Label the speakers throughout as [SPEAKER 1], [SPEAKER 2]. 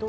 [SPEAKER 1] 2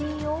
[SPEAKER 1] CEO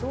[SPEAKER 1] 2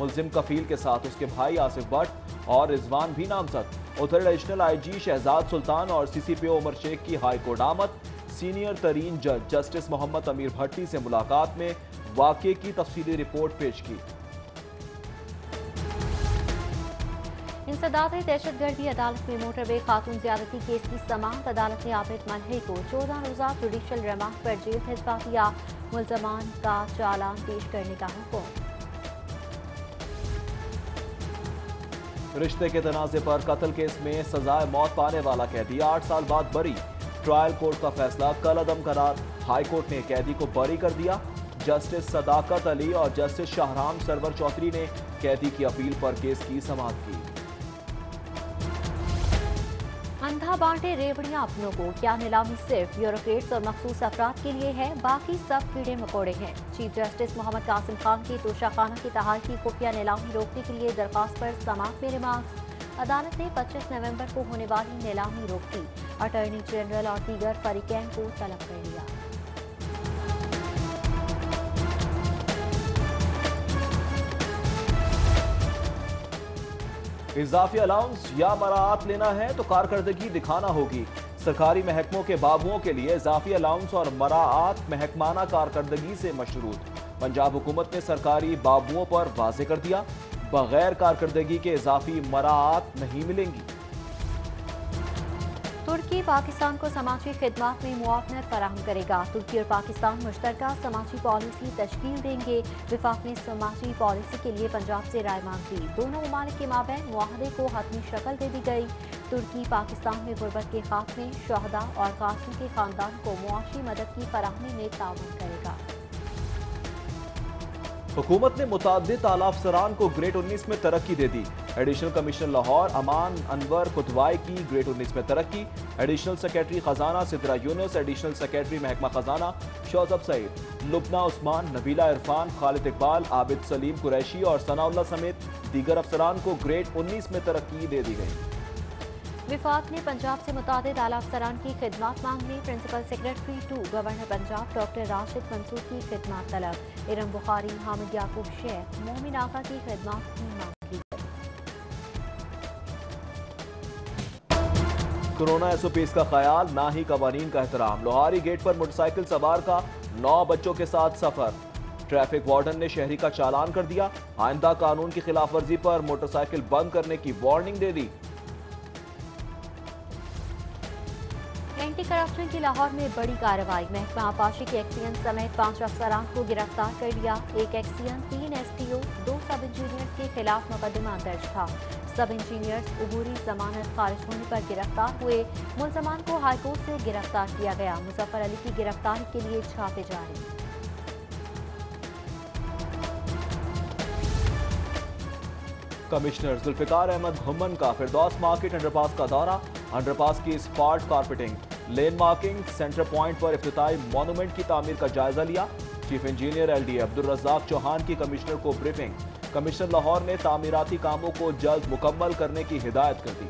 [SPEAKER 2] ملزم کفیل کے ساتھ اس کے بھائی آصف بٹ اور رضوان بھی نامزد۔ ادھر ایڈیشنل آئی جی شہزاد سلطان اور سی سی پی او عمر شیخ کی ہائی کورٹ آمد۔ سینئر ترین جج جسٹس محمد امیر بھٹی سے ملاقات میں واقعے کی تفصیلی رپورٹ پیش کی۔
[SPEAKER 1] انسداد دہشت گردی عدالت میں موٹر وے خاتون زیادتی کیس کی سماعت۔ عدالت نے عابد ملہے کو 14 روزہ جوڈیشل ریمانڈ پر جیل بھجوا دیا۔ ملزمان کا چالان پیش کرنے کا حکم۔
[SPEAKER 2] رشتے کے تنازع پر قتل کیس میں سزائے موت پانے والا قیدی 8 سال بعد بری۔ ٹرائل کورٹ کا فیصلہ کل عدم قرار۔ ہائی کورٹ نے قیدی کو بری کر دیا۔ جسٹس صداقت علی اور جسٹس شاہرام سرور چودھری نے قیدی کی اپیل پر کیس کی سماعت کی۔
[SPEAKER 1] اندھا بانٹے ریوڑیاں اپنوں کو، کیا نیلامی صرف بیوروکریٹس اور مخصوص افراد کے لیے ہے؟ باقی سب کیڑے مکوڑے ہیں۔ چیف جسٹس محمد قاسم خان کی توشہ خانہ کی تہائی کی خفیہ نیلامی روکنے کے لیے درخواست پر سماعت میں ریمارکس۔ عدالت نے 25 نومبر کو ہونے والی نیلامی روک دی۔ اٹارنی جنرل اور دیگر فریقین کو طلب کر لیا۔
[SPEAKER 2] اضافی الاؤنس یا مراعات لینا ہے تو کارکردگی دکھانا ہوگی۔ سرکاری محکموں کے بابوؤں کے لیے اضافی الاؤنس اور مراعات محکمانہ کارکردگی سے مشروط۔ پنجاب حکومت نے سرکاری بابوؤں پر واضح کر دیا، بغیر کارکردگی کے اضافی مراعات نہیں ملیں گی۔
[SPEAKER 1] ترکی پاکستان کو سماجی خدمات میں معاونت فراہم کرے گا۔ ترکی اور پاکستان مشترکہ سماجی پالیسی تشکیل دیں گے۔ وفاق نے سماجی پالیسی کے لیے پنجاب سے رائے مانگ لی۔ دونوں ممالک کے مابین معاہدے کو حتمی شکل دے دی گئی۔ ترکی پاکستان میں غربت کے خاتمے، شہداء اور قاسم کے خاندان کو معاشی مدد کی فراہمی میں تعاون کرے گا۔
[SPEAKER 2] حکومت نے متعدد اعلی افسران کو گریڈ 19 میں ترقی دے دی۔ ایڈیشنل کمشنر لاہور امان انور کتوائی کی گریڈ 19 میں ترقی۔ ایڈیشنل سیکریٹری خزانہ سدرا یونس، ایڈیشنل سیکریٹری محکمہ خزانہ شوزب سعید، لبنہ عثمان، نبیلہ عرفان، خالد اقبال، عابد سلیم قریشی اور ثناء اللہ سمیت دیگر افسران کو گریڈ 19 میں ترقی دے دی گئی۔
[SPEAKER 1] وفاق نے پنجاب سے متعدد اعلی افسران کی خدمات مانگ لی۔ Principal secretary 2 governor Punjab doctor Rashid Mansoor کی خدمات طلب۔ ارم بخاری، حامد یعقوب شیخ، مومن آقا کی خدمات کی مانگ کی گئی۔
[SPEAKER 2] کورونا ایس او پیز کا خیال، نہ ہی قوانین کا احترام۔ لوہاری گیٹ پر موٹر سائیکل سوار کا 9 بچوں کے ساتھ سفر۔ ٹریفک وارڈن نے شہری کا چالان کر دیا۔ آئندہ قانون کی خلاف ورزی پر موٹر سائیکل بند کرنے کی وارننگ دے دی۔
[SPEAKER 1] اینٹی کرپشن کی لاہور میں بڑی کارروائی۔ محکمہ آبپاشی کے ایکسین سمیت 5 افسران کو گرفتار کر لیا۔ ایک ایکسین، 3 ایس ٹی او، 2 سب انجینئرز کے خلاف مقدمہ درج تھا۔ سب انجینئرز عبوری ضمانت خارج ہونے پر گرفتار ہوئے۔ ملزمان کو ہائی کورٹ سے گرفتار کیا گیا۔ مظفر علی کی گرفتاری کے لیے چھاپے جاری۔
[SPEAKER 2] کمشنر ذوالفقار احمد گھمن کا فردوس مارکیٹ انڈر پاس کا دورہ۔ انڈر پاس کی asphalt carpeting, lane marking, centre point پر افتتاحی مونومنٹ کی تعمیر کا جائزہ لیا۔ Chief engineer L D Abdul Razzaq Chauhan کی کمشنر کو بریفنگ۔ کمشنر لاہور نے تعمیراتی کاموں کو جلد مکمل کرنے کی ہدایت کر دی۔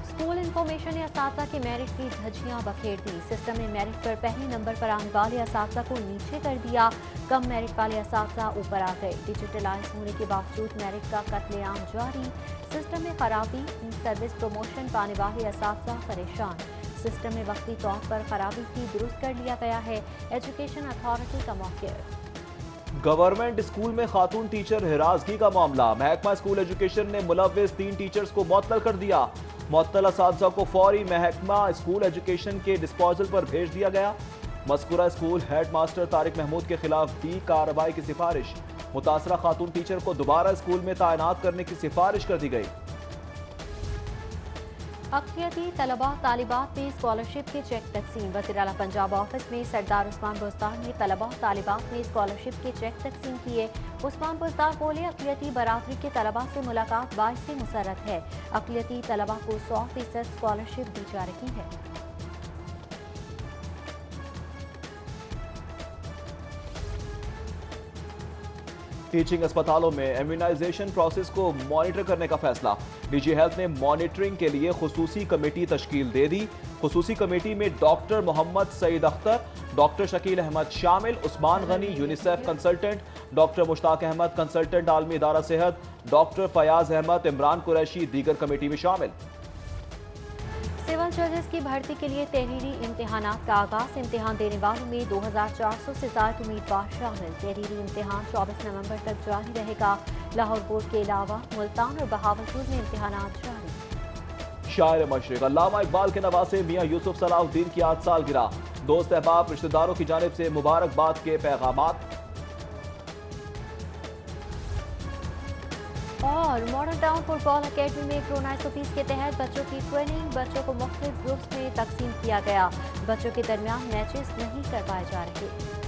[SPEAKER 1] اسکول انفارمیشن نے اساتذہ کے میرٹ کی دھجیاں بکھیر دی۔ سسٹم نے میرٹ پر پہلے نمبر پر آنے والے اساتذہ کو نیچے کر دیا۔ کم میرٹ والے اساتذہ اوپر آ گئے۔ ڈیجیٹلائز ہونے کے باوجود میرٹ کا قتل عام جاری۔ سسٹم میں خرابی، سروس پروموشن پانے والے اساتذہ پریشان۔ سسٹم میں وقتی طور پر خرابی تھی، درست کر لیا گیا ہے۔ ایجوکیشن اتھارٹی کا موقف۔
[SPEAKER 2] گورنمنٹ اسکول میں خاتون ٹیچر ہراسگی کا معاملہ، محکمہ اسکول ایجوکیشن نے ملوث 3 ٹیچرز کو معطل کر دیا۔ معطل اساتذہ کو فوری محکمہ اسکول ایجوکیشن کے ڈسپوزل پر بھیج دیا گیا۔ مذکورہ school head master Tariq Mahmood کے خلاف بھی کارروائی کی سفارش۔ متاثرہ خاتون ٹیچر کو دوبارہ اسکول میں تعینات کرنے کی سفارش کر دی گئی۔
[SPEAKER 1] اقلیتی طلباء طالبات میں اسکالرشپ کے چیک تقسیم۔ وزیر اعلیٰ پنجاب آفس میں سردار عثمان بزدار نے طلباء طالبات میں اسکالرشپ کے چیک تقسیم کیے۔ عثمان بزدار بولے، اقلیتی برادری کے طلباء سے ملاقات باعث مسرت ہے۔ اقلیتی طلباء کو 100% اسکالرشپ دی جا رہی ہے۔
[SPEAKER 2] ٹیچنگ اسپتالوں میں امیونائزیشن پروسیس کو مانیٹر کرنے کا فیصلہ۔ ڈی جی ہیلتھ نے مانیٹرنگ کے لیے خصوصی کمیٹی تشکیل دے دی۔ خصوصی کمیٹی میں ڈاکٹر محمد سعید اختر، ڈاکٹر شکیل احمد شامل، عثمان غنی یونیسیف کنسلٹنٹ، ڈاکٹر مشتاق احمد کنسلٹنٹ عالمی ادارہ صحت، ڈاکٹر فیاض احمد، عمران قریشی دیگر کمیٹی میں شامل۔
[SPEAKER 1] سول ججز کی بھرتی کے لیے تحریری امتحانات کا آغاز، امتحان دینے والوں میں 2400 سے زائد امیدوار شامل۔ تحریری امتحان 24 نومبر تک جاری رہے گا۔ لاہور بورڈ کے علاوہ ملتان اور بہاولپور میں امتحانات جاری۔
[SPEAKER 2] شاعر مشرق علامہ اقبال کے نواسے میاں یوسف صلاح الدین کی آج سالگرہ، دوست احباب رشتہ داروں کی جانب سے مبارکباد کے پیغامات۔
[SPEAKER 1] اور ماڈرن ٹاؤن فٹ بال اکیڈمی میں کورونا SOPs کے تحت بچوں کی ٹریننگ، بچوں کو مختلف گروپس میں تقسیم کیا گیا، بچوں کے درمیان میچز نہیں کروائے جا رہے۔